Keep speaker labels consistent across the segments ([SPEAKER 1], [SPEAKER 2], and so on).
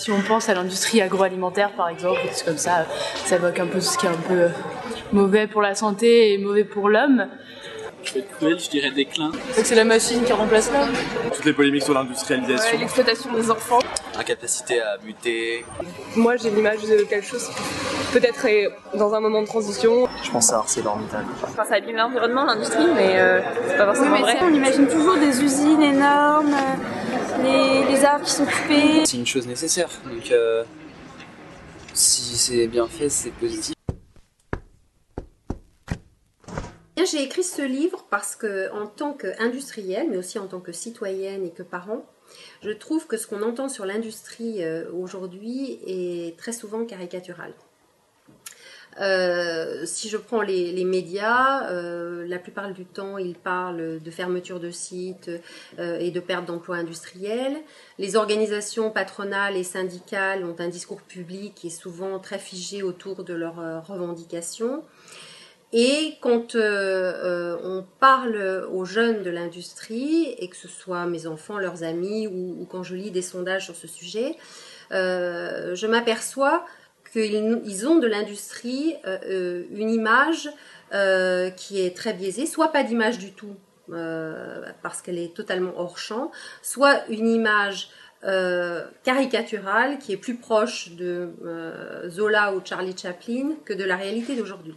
[SPEAKER 1] Si on pense à l'industrie agroalimentaire par exemple, c'est comme ça évoque un peu ce qui est un peu mauvais pour la santé et mauvais pour l'homme.
[SPEAKER 2] Je vais être cruel, je dirais déclin.
[SPEAKER 1] C'est la machine qui remplace l'homme.
[SPEAKER 3] Toutes les polémiques sur l'industrialisation.
[SPEAKER 1] L'exploitation des enfants.
[SPEAKER 4] Incapacité à muter.
[SPEAKER 5] Moi j'ai l'image de quelque chose qui peut-être est dans un moment de transition.
[SPEAKER 4] Je pense à ArcelorMittal.
[SPEAKER 5] Enfin, ça abîme l'environnement, l'industrie, mais c'est pas forcément vrai.
[SPEAKER 6] On imagine toujours des usines énormes, les arbres qui sont coupés.
[SPEAKER 4] C'est une chose nécessaire, donc si c'est bien fait, c'est positif.
[SPEAKER 7] J'ai écrit ce livre parce que, en tant qu'industrielle, mais aussi en tant que citoyenne et que parent, je trouve que ce qu'on entend sur l'industrie aujourd'hui est très souvent caricatural. Si je prends les médias, la plupart du temps, ils parlent de fermeture de sites et de perte d'emplois industriels. Les organisations patronales et syndicales ont un discours public qui est souvent très figé autour de leurs revendications. Et quand on parle aux jeunes de l'industrie, et que ce soit mes enfants, leurs amis, ou quand je lis des sondages sur ce sujet, je m'aperçois qu'ils ont de l'industrie une image qui est très biaisée, soit pas d'image du tout, parce qu'elle est totalement hors champ, soit une image caricaturale qui est plus proche de Zola ou Charlie Chaplin que de la réalité d'aujourd'hui.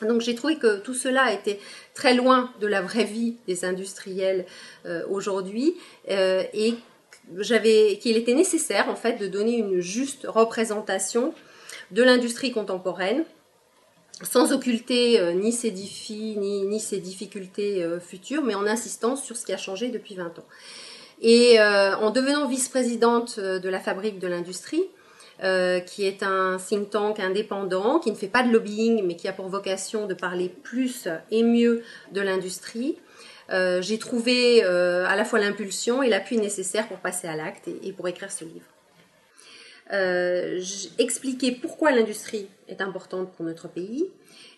[SPEAKER 7] Donc j'ai trouvé que tout cela était très loin de la vraie vie des industriels aujourd'hui et qu'il était nécessaire en fait de donner une juste représentation de l'industrie contemporaine sans occulter ni ses défis ni ses difficultés futures, mais en insistant sur ce qui a changé depuis 20 ans. Et en devenant vice-présidente de la Fabrique de l'Industrie, qui est un think tank indépendant, qui ne fait pas de lobbying, mais qui a pour vocation de parler plus et mieux de l'industrie, j'ai trouvé à la fois l'impulsion et l'appui nécessaire pour passer à l'acte et pour écrire ce livre. Expliquer pourquoi l'industrie est importante pour notre pays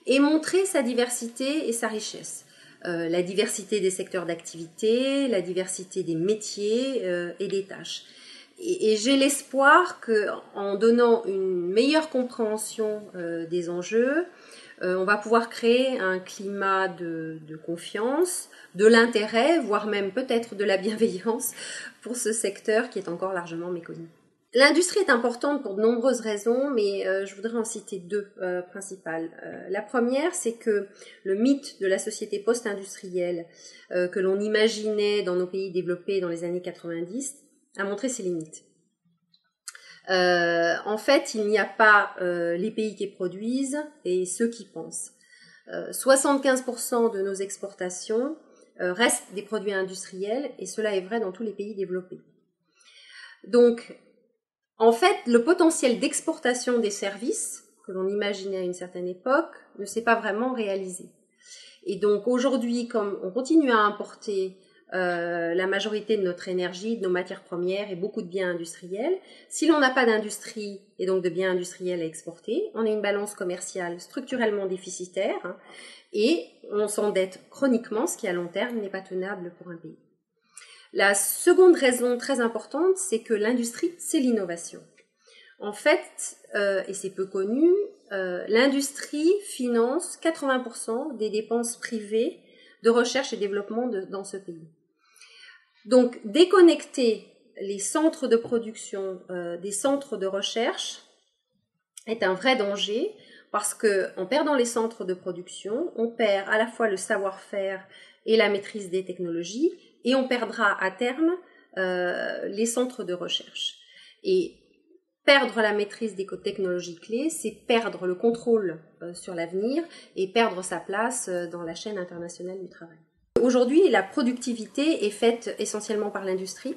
[SPEAKER 7] et montrer sa diversité et sa richesse. La diversité des secteurs d'activité, la diversité des métiers et des tâches. Et j'ai l'espoir qu'en donnant une meilleure compréhension des enjeux, on va pouvoir créer un climat de confiance, de l'intérêt, voire même peut-être de la bienveillance pour ce secteur qui est encore largement méconnu. L'industrie est importante pour de nombreuses raisons, mais je voudrais en citer deux principales. La première, c'est que le mythe de la société post-industrielle que l'on imaginait dans nos pays développés dans les années 90 a montré ses limites. En fait, il n'y a pas les pays qui produisent et ceux qui pensent. 75% de nos exportations restent des produits industriels et cela est vrai dans tous les pays développés. Donc, en fait, le potentiel d'exportation des services que l'on imaginait à une certaine époque ne s'est pas vraiment réalisé. Et donc aujourd'hui, comme on continue à importer la majorité de notre énergie, de nos matières premières et beaucoup de biens industriels, si l'on n'a pas d'industrie et donc de biens industriels à exporter, on a une balance commerciale structurellement déficitaire et on s'endette chroniquement, ce qui à long terme n'est pas tenable pour un pays. La seconde raison très importante, c'est que l'industrie, c'est l'innovation. En fait, et c'est peu connu, l'industrie finance 80% des dépenses privées de recherche et développement dans ce pays. Donc, déconnecter les centres de production des centres de recherche est un vrai danger parce qu'en perdant les centres de production, on perd à la fois le savoir-faire et la maîtrise des technologies et on perdra à terme les centres de recherche. Et perdre la maîtrise des technologies clés, c'est perdre le contrôle sur l'avenir et perdre sa place dans la chaîne internationale du travail. Aujourd'hui, la productivité est faite essentiellement par l'industrie.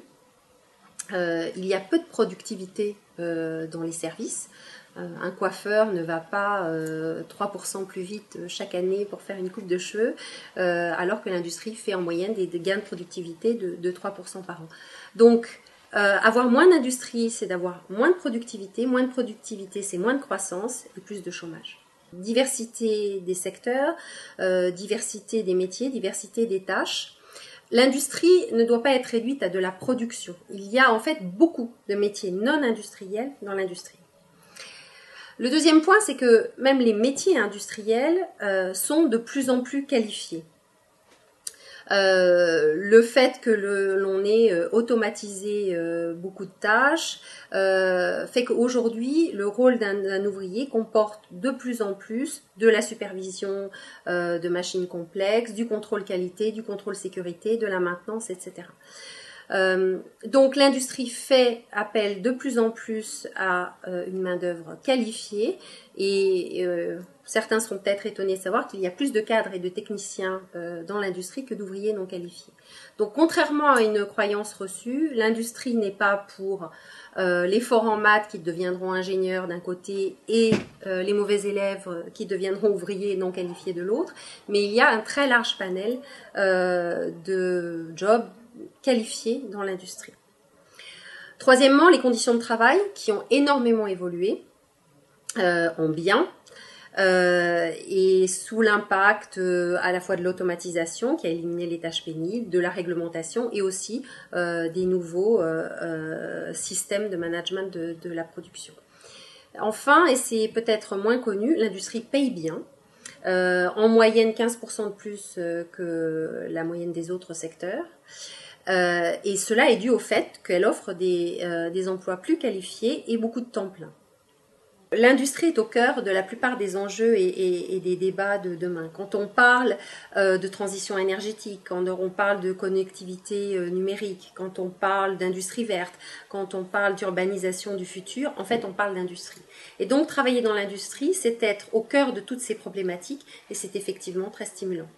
[SPEAKER 7] Il y a peu de productivité dans les services. Un coiffeur ne va pas 3% plus vite chaque année pour faire une coupe de cheveux, alors que l'industrie fait en moyenne des gains de productivité de 3% par an. Donc, avoir moins d'industrie, c'est d'avoir moins de productivité. Moins de productivité, c'est moins de croissance et plus de chômage. Diversité des secteurs, diversité des métiers, diversité des tâches. l'industrie ne doit pas être réduite à de la production. Il y a en fait beaucoup de métiers non industriels dans l'industrie. Le deuxième point, c'est que même les métiers industriels sont de plus en plus qualifiés. Le fait que l'on ait automatisé beaucoup de tâches fait qu'aujourd'hui, le rôle d'un ouvrier comporte de plus en plus de la supervision de machines complexes, du contrôle qualité, du contrôle sécurité, de la maintenance, etc. Donc l'industrie fait appel de plus en plus à une main-d'œuvre qualifiée et certains seront peut-être étonnés de savoir qu'il y a plus de cadres et de techniciens dans l'industrie que d'ouvriers non qualifiés. Donc contrairement à une croyance reçue, l'industrie n'est pas pour les forts en maths qui deviendront ingénieurs d'un côté et les mauvais élèves qui deviendront ouvriers non qualifiés de l'autre, mais il y a un très large panel de jobs qualifiés dans l'industrie. Troisièmement, les conditions de travail qui ont énormément évolué en bien et sous l'impact à la fois de l'automatisation qui a éliminé les tâches pénibles, de la réglementation et aussi des nouveaux systèmes de management de la production. Enfin, et c'est peut-être moins connu, l'industrie paye bien. En moyenne 15% de plus que la moyenne des autres secteurs. Et cela est dû au fait qu'elle offre des emplois plus qualifiés et beaucoup de temps plein. L'industrie est au cœur de la plupart des enjeux et des débats de demain. Quand on parle de transition énergétique, quand on parle de connectivité numérique, quand on parle d'industrie verte, quand on parle d'urbanisation du futur, en fait on parle d'industrie. Et donc travailler dans l'industrie, c'est être au cœur de toutes ces problématiques et c'est effectivement très stimulant.